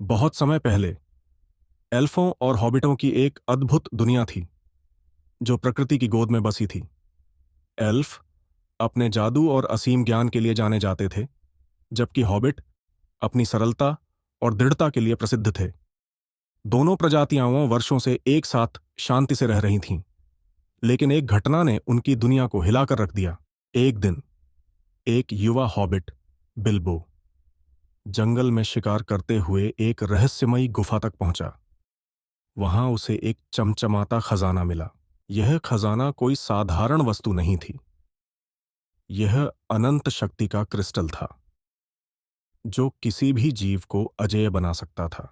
बहुत समय पहले एल्फों और हॉबिटों की एक अद्भुत दुनिया थी जो प्रकृति की गोद में बसी थी। एल्फ अपने जादू और असीम ज्ञान के लिए जाने जाते थे, जबकि हॉबिट अपनी सरलता और दृढ़ता के लिए प्रसिद्ध थे। दोनों प्रजातियां वर्षों से एक साथ शांति से रह रही थीं, लेकिन एक घटना ने उनकी दुनिया को हिलाकर रख दिया। एक दिन एक युवा हॉबिट बिल्बो जंगल में शिकार करते हुए एक रहस्यमयी गुफा तक पहुंचा। वहां उसे एक चमचमाता खजाना मिला। यह खजाना कोई साधारण वस्तु नहीं थी। यह अनंत शक्ति का क्रिस्टल था, जो किसी भी जीव को अजेय बना सकता था।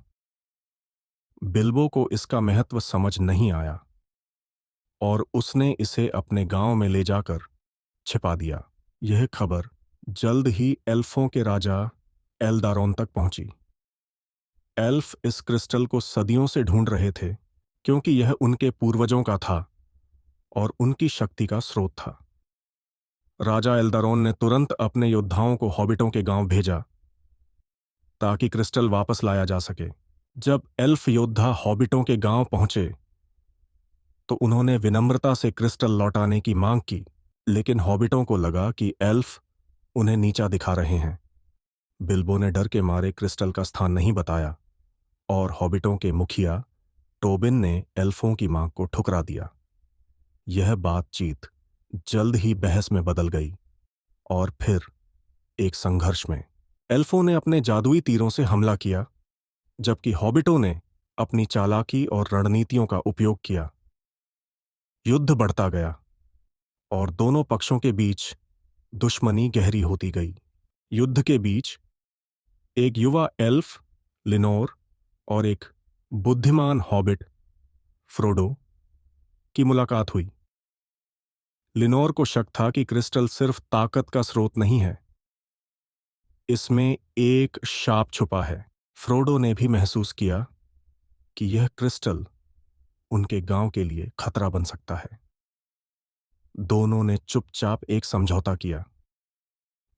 बिल्बो को इसका महत्व समझ नहीं आया और उसने इसे अपने गांव में ले जाकर छिपा दिया। यह खबर जल्द ही एल्फों के राजा एल्दारोन तक पहुंची। एल्फ इस क्रिस्टल को सदियों से ढूंढ रहे थे, क्योंकि यह उनके पूर्वजों का था और उनकी शक्ति का स्रोत था। राजा एल्दारोन ने तुरंत अपने योद्धाओं को हॉबिटों के गांव भेजा ताकि क्रिस्टल वापस लाया जा सके। जब एल्फ योद्धा हॉबिटों के गांव पहुंचे तो उन्होंने विनम्रता से क्रिस्टल लौटाने की मांग की, लेकिन हॉबिटों को लगा कि एल्फ उन्हें नीचा दिखा रहे हैं। बिल्बो ने डर के मारे क्रिस्टल का स्थान नहीं बताया और हॉबिटों के मुखिया टोबिन ने एल्फों की मांग को ठुकरा दिया। यह बातचीत जल्द ही बहस में बदल गई और फिर एक संघर्ष में एल्फों ने अपने जादुई तीरों से हमला किया, जबकि हॉबिटों ने अपनी चालाकी और रणनीतियों का उपयोग किया। युद्ध बढ़ता गया और दोनों पक्षों के बीच दुश्मनी गहरी होती गई। युद्ध के बीच एक युवा एल्फ लिनोर और एक बुद्धिमान हॉबिट फ्रोडो की मुलाकात हुई। लिनोर को शक था कि क्रिस्टल सिर्फ ताकत का स्रोत नहीं है, इसमें एक शाप छुपा है। फ्रोडो ने भी महसूस किया कि यह क्रिस्टल उनके गांव के लिए खतरा बन सकता है। दोनों ने चुपचाप एक समझौता किया।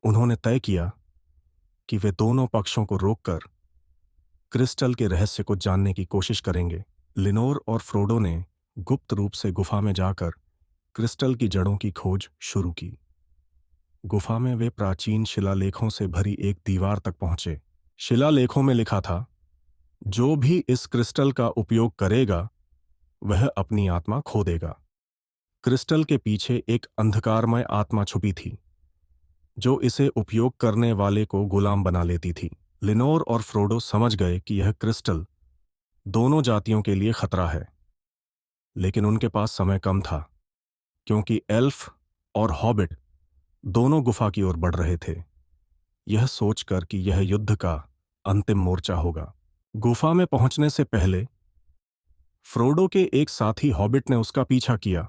उन्होंने तय किया कि वे दोनों पक्षों को रोककर क्रिस्टल के रहस्य को जानने की कोशिश करेंगे। लिनोर और फ्रोडो ने गुप्त रूप से गुफा में जाकर क्रिस्टल की जड़ों की खोज शुरू की। गुफा में वे प्राचीन शिलालेखों से भरी एक दीवार तक पहुंचे। शिलालेखों में लिखा था, जो भी इस क्रिस्टल का उपयोग करेगा वह अपनी आत्मा खो देगा। क्रिस्टल के पीछे एक अंधकारमय आत्मा छुपी थी, जो इसे उपयोग करने वाले को गुलाम बना लेती थी। लिनोर और फ्रोडो समझ गए कि यह क्रिस्टल दोनों जातियों के लिए खतरा है, लेकिन उनके पास समय कम था, क्योंकि एल्फ और हॉबिट दोनों गुफा की ओर बढ़ रहे थे, यह सोचकर कि यह युद्ध का अंतिम मोर्चा होगा। गुफा में पहुंचने से पहले फ्रोडो के एक साथी हॉबिट ने उसका पीछा किया।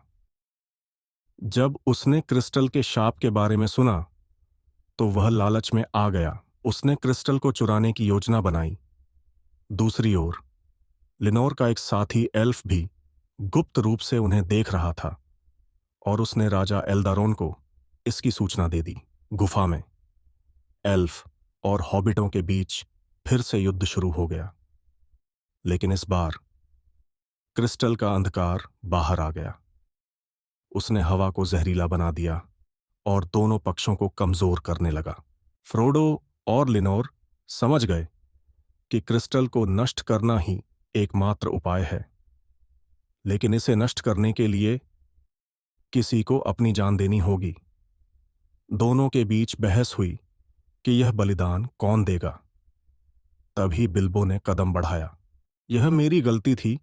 जब उसने क्रिस्टल के शाप के बारे में सुना तो वह लालच में आ गया। उसने क्रिस्टल को चुराने की योजना बनाई। दूसरी ओर लिनोर का एक साथी एल्फ भी गुप्त रूप से उन्हें देख रहा था और उसने राजा एल्दारोन को इसकी सूचना दे दी। गुफा में एल्फ और हॉबिटों के बीच फिर से युद्ध शुरू हो गया, लेकिन इस बार क्रिस्टल का अंधकार बाहर आ गया। उसने हवा को जहरीला बना दिया और दोनों पक्षों को कमजोर करने लगा। फ्रोडो और लिनोर समझ गए कि क्रिस्टल को नष्ट करना ही एकमात्र उपाय है, लेकिन इसे नष्ट करने के लिए किसी को अपनी जान देनी होगी। दोनों के बीच बहस हुई कि यह बलिदान कौन देगा। तभी बिल्बो ने कदम बढ़ाया। यह मेरी गलती थी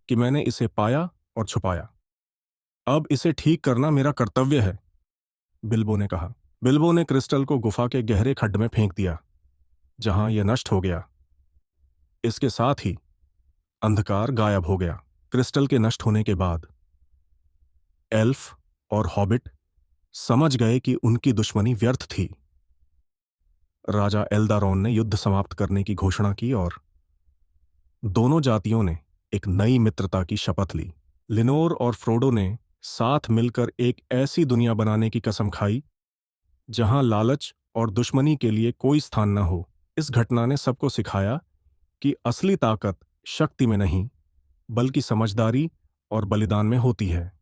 कि मैंने इसे पाया और छुपाया। अब इसे ठीक करना मेरा कर्तव्य है, बिल्बो ने कहा। बिल्बो ने क्रिस्टल को गुफा के गहरे खड्ड में फेंक दिया, जहां यह नष्ट हो गया। इसके साथ ही अंधकार गायब हो गया। क्रिस्टल के नष्ट होने के बाद एल्फ और हॉबिट समझ गए कि उनकी दुश्मनी व्यर्थ थी। राजा एल्दारोन ने युद्ध समाप्त करने की घोषणा की और दोनों जातियों ने एक नई मित्रता की शपथ ली। लिनोर और फ्रोडो ने साथ मिलकर एक ऐसी दुनिया बनाने की कसम खाई जहां लालच और दुश्मनी के लिए कोई स्थान न हो। इस घटना ने सबको सिखाया कि असली ताकत शक्ति में नहीं, बल्कि समझदारी और बलिदान में होती है।